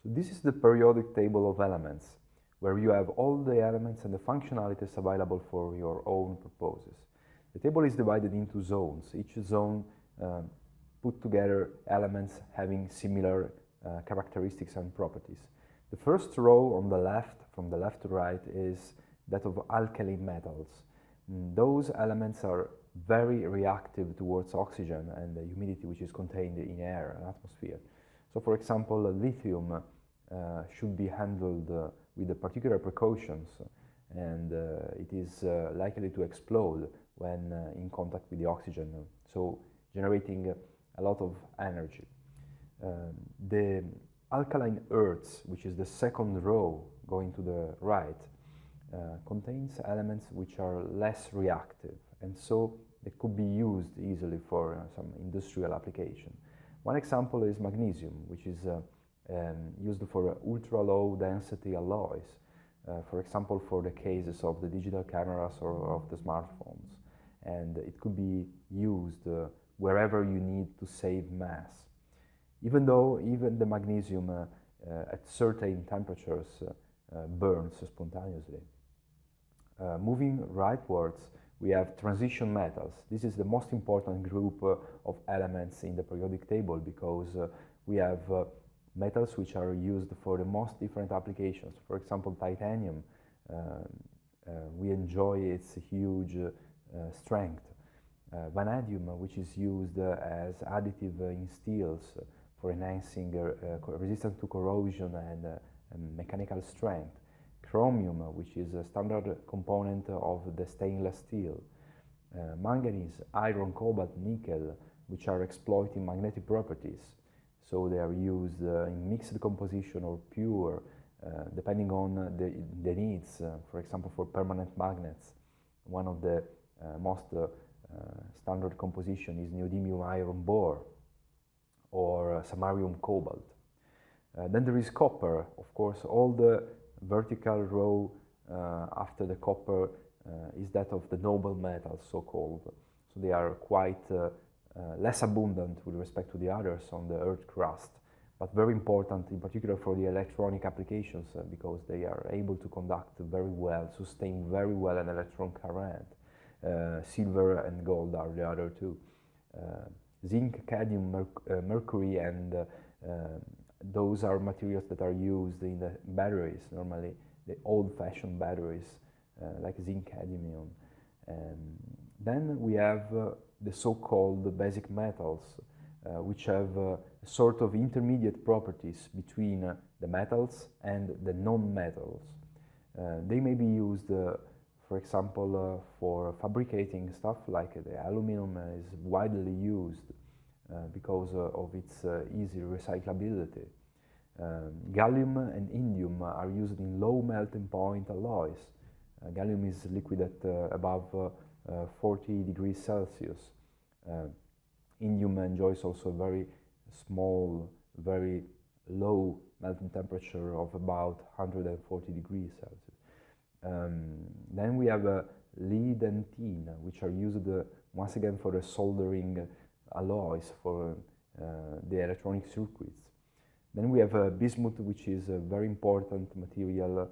So this is the periodic table of elements, where you have all the elements and the functionalities available for your own purposes. The table is divided into zones. Each zone put together elements having similar characteristics and properties. The first row on the left, from the left to right, is that of alkaline metals. Those elements are very reactive towards oxygen and the humidity which is contained in air and atmosphere. So for example, lithium should be handled with the particular precautions, and it is likely to explode when in contact with the oxygen, so generating a lot of energy. The alkaline earths, which is the second row going to the right, contains elements which are less reactive, and so they could be used easily for some industrial application. One example is magnesium, which is used for ultra-low density alloys, for example for the cases of the digital cameras or of the smartphones, and it could be used wherever you need to save mass. Even though the magnesium at certain temperatures burns spontaneously. Moving rightwards, we have transition metals. This is the most important group of elements in the periodic table, because we have metals which are used for the most different applications. For example, titanium, we enjoy its huge strength. Vanadium, which is used as additive in steels for enhancing resistance to corrosion and mechanical strength. Chromium, which is a standard component of the stainless steel. Manganese, iron, cobalt, nickel, which are exploiting magnetic properties. So they are used in mixed composition or pure, depending on the needs. For example, for permanent magnets, one of the most standard composition is neodymium iron bore or samarium cobalt. Then there is copper. Of course, all the vertical row after the copper is that of the noble metals, so-called. So they are quite less abundant with respect to the others on the Earth crust, but very important in particular for the electronic applications because they are able to conduct very well, sustain very well an electron current. Silver and gold are the other two. Zinc, cadmium, mercury, and those are materials that are used in the batteries, normally the old-fashioned batteries like zinc, cadmium. Then we have the so-called basic metals, which have a sort of intermediate properties between the metals and the non-metals. They may be used, for example, for fabricating stuff like the aluminum is widely used because of its easy recyclability. Gallium and indium are used in low melting point alloys. Gallium is liquid at above 40 degrees Celsius. Indium enjoys also a very small, very low melting temperature of about 140 degrees Celsius. Then we have lead and tin, which are used once again for the soldering alloys for the electronic circuits. Then we have bismuth, which is a very important material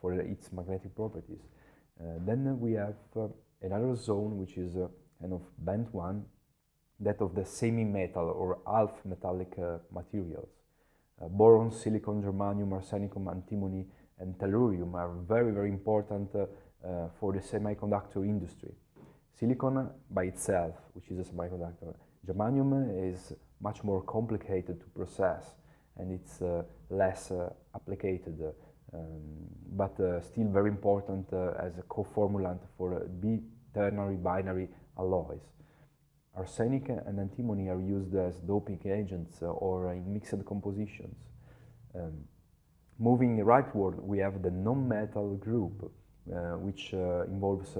for its magnetic properties. Then we have another zone, which is kind of bent one, that of the semi-metal or half metallic materials. Boron, silicon, germanium, arsenicum, antimony, and tellurium are very, very important for the semiconductor industry. Silicon by itself, which is a semiconductor. Germanium is much more complicated to process, and it's less applicated, but still very important as a co-formulant for ternary binary alloys. Arsenic and antimony are used as doping agents or in mixed compositions. Moving rightward, we have the non-metal group, which involves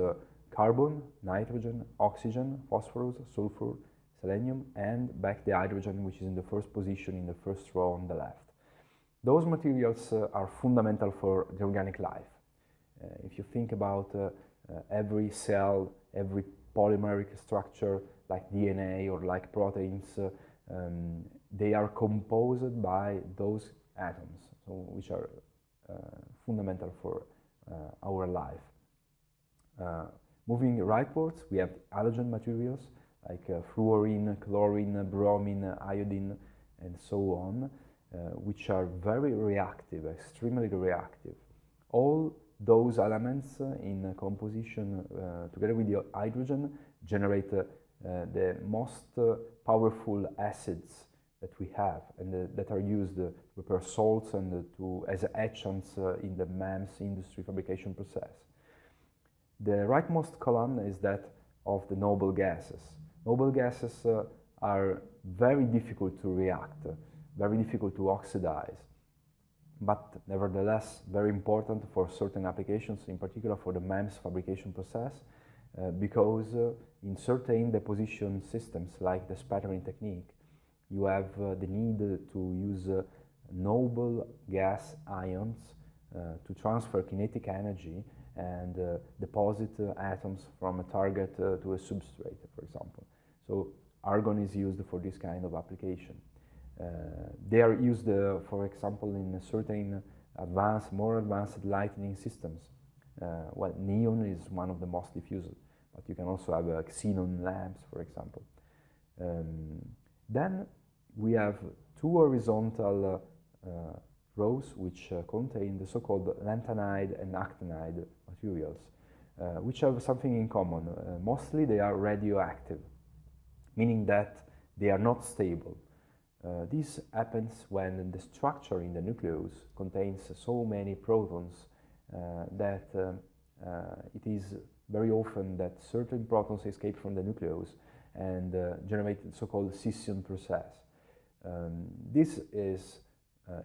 carbon, nitrogen, oxygen, phosphorus, sulfur, selenium, and back the hydrogen, which is in the first position in the first row on the left. Those materials are fundamental for the organic life. If you think about every cell, every polymeric structure like DNA or like proteins, they are composed by those atoms, so which are fundamental for our life. Moving rightwards, we have halogen materials like fluorine, chlorine, bromine, iodine, and so on, which are very reactive, extremely reactive. All those elements in composition together with the hydrogen generate the most powerful acids that we have, and that are used to prepare salts and as etchants in the MEMS industry fabrication process. The rightmost column is that of the noble gases. Noble gases are very difficult to react, very difficult to oxidize, but nevertheless very important for certain applications, in particular for the MEMS fabrication process, because in certain deposition systems like the spattering technique, you have the need to use noble gas ions to transfer kinetic energy and deposit atoms from a target to a substrate, for example. So argon is used for this kind of application. They are used, for example, in certain more advanced lighting systems. Well, neon is one of the most diffused, but you can also have xenon lamps, for example. Then we have two horizontal rows which contain the so-called lanthanide and actinide materials, which have something in common. Mostly they are radioactive, meaning that they are not stable. This happens when the structure in the nucleus contains so many protons that it is very often that certain protons escape from the nucleus and generate the so-called scission process. This is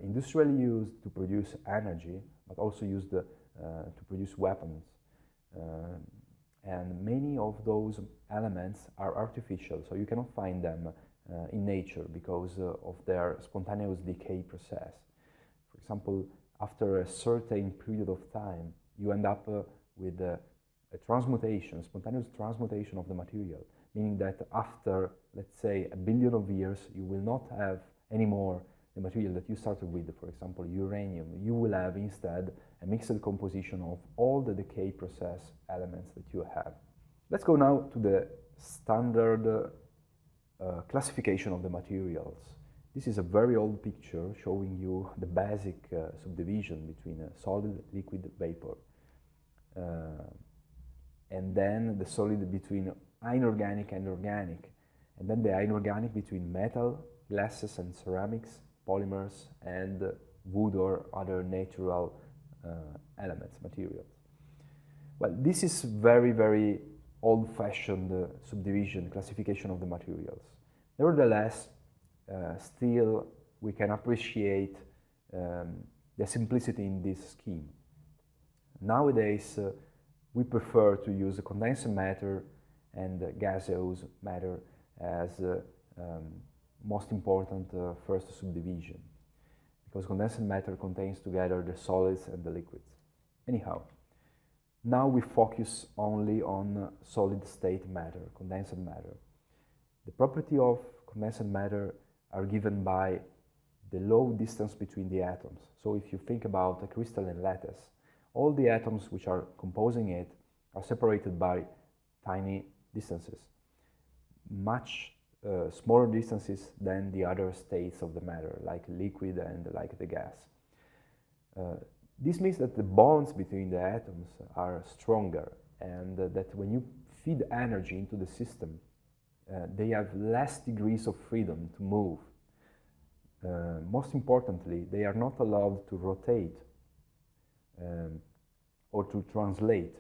industrially used to produce energy, but also used to produce weapons. And many of those elements are artificial, so you cannot find them in nature because of their spontaneous decay process. For example, after a certain period of time, you end up with a transmutation, spontaneous transmutation of the material, meaning that after, let's say, 1 billion of years, you will not have anymore the material that you started with, for example, uranium. You will have instead a mixed composition of all the decay process elements that you have. Let's go now to the standard classification of the materials. This is a very old picture showing you the basic subdivision between a solid, liquid, vapor. And then the solid between inorganic and organic. And then the inorganic between metal, glasses and ceramics, polymers, and wood or other natural elements, materials. Well, this is very, very old-fashioned subdivision, classification of the materials. Nevertheless, still we can appreciate the simplicity in this scheme. Nowadays, we prefer to use condensed matter and gaseous matter as most important first subdivision, because condensed matter contains together the solids and the liquids. Anyhow, now we focus only on solid state matter, condensed matter. The property of condensed matter are given by the low distance between the atoms. So if you think about a crystalline lattice, all the atoms which are composing it are separated by tiny distances, much smaller distances than the other states of the matter, like liquid and like the gas. This means that the bonds between the atoms are stronger, and that when you feed energy into the system, they have less degrees of freedom to move. Most importantly, they are not allowed to rotate or to translate.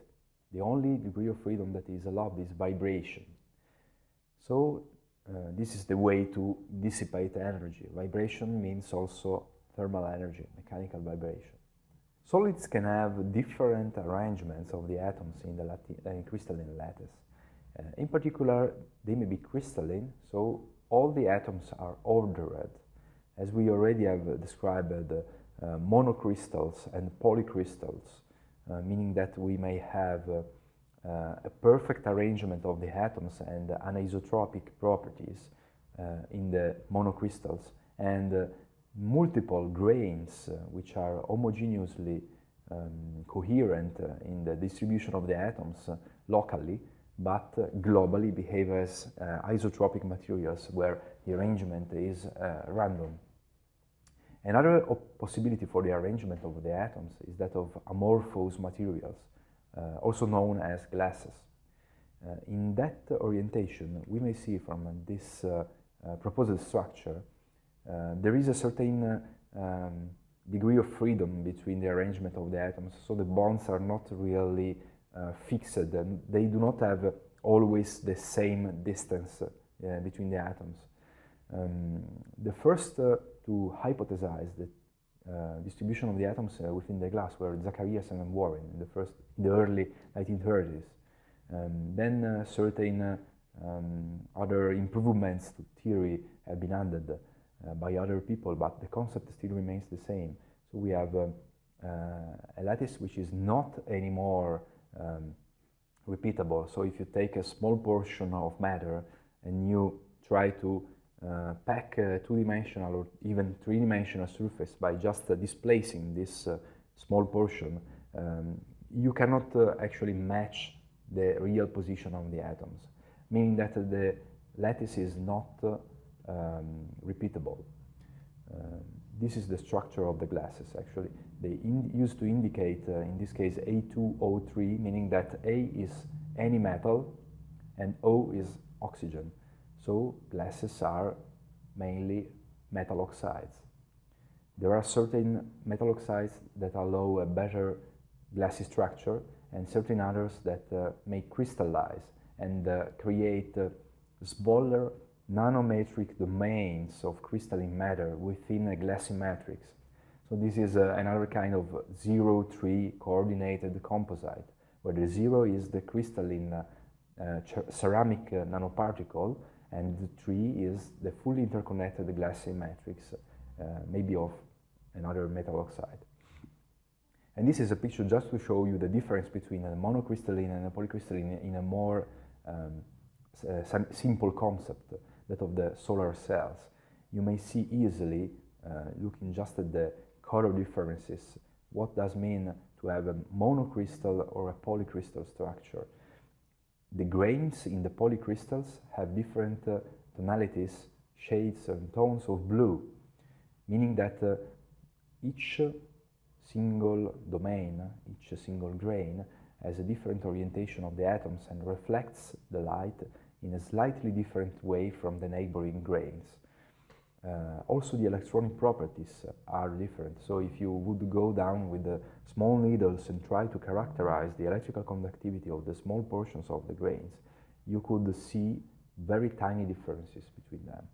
The only degree of freedom that is allowed is vibration. So this is the way to dissipate energy. Vibration means also thermal energy, mechanical vibration. Solids can have different arrangements of the atoms in the crystalline lattice. In particular, they may be crystalline, so all the atoms are ordered. As we already have described, monocrystals and polycrystals, meaning that we may have a perfect arrangement of the atoms and anisotropic properties, in the monocrystals, and multiple grains which are homogeneously coherent in the distribution of the atoms locally, but globally behave as isotropic materials where the arrangement is random. Another possibility for the arrangement of the atoms is that of amorphous materials, also known as glasses. In that orientation, we may see from this proposed structure, there is a certain degree of freedom between the arrangement of the atoms, so the bonds are not really fixed, and they do not have always the same distance between the atoms. The first to hypothesize the distribution of the atoms within the glass were Zacharias and Warren in the early 1930s. Then certain other improvements to theory have been added by other people, but the concept still remains the same. So we have a lattice which is not anymore repeatable. So if you take a small portion of matter and you try to pack a two-dimensional or even three-dimensional surface by just displacing this small portion, you cannot actually match the real position of the atoms, meaning that the lattice is not repeatable. This is the structure of the glasses. Actually, they used to indicate, in this case, A2O3, meaning that A is any metal and O is oxygen. So glasses are mainly metal oxides. There are certain metal oxides that allow a better glassy structure, and certain others that may crystallize and create smaller nanometric domains of crystalline matter within a glassy matrix. So this is another kind of 0-3 coordinated composite, where the 0 is the crystalline ceramic nanoparticle, and the 3 is the fully interconnected glassy matrix, maybe of another metal oxide. And this is a picture just to show you the difference between a monocrystalline and a polycrystalline in a more simple concept, that of the solar cells. You may see easily, looking just at the color differences, what does mean to have a monocrystal or a polycrystal structure. The grains in the polycrystals have different tonalities, shades and tones of blue, meaning that each single domain, each single grain has a different orientation of the atoms and reflects the light in a slightly different way from the neighboring grains. Also, the electronic properties are different. So if you would go down with the small needles and try to characterize the electrical conductivity of the small portions of the grains, you could see very tiny differences between them.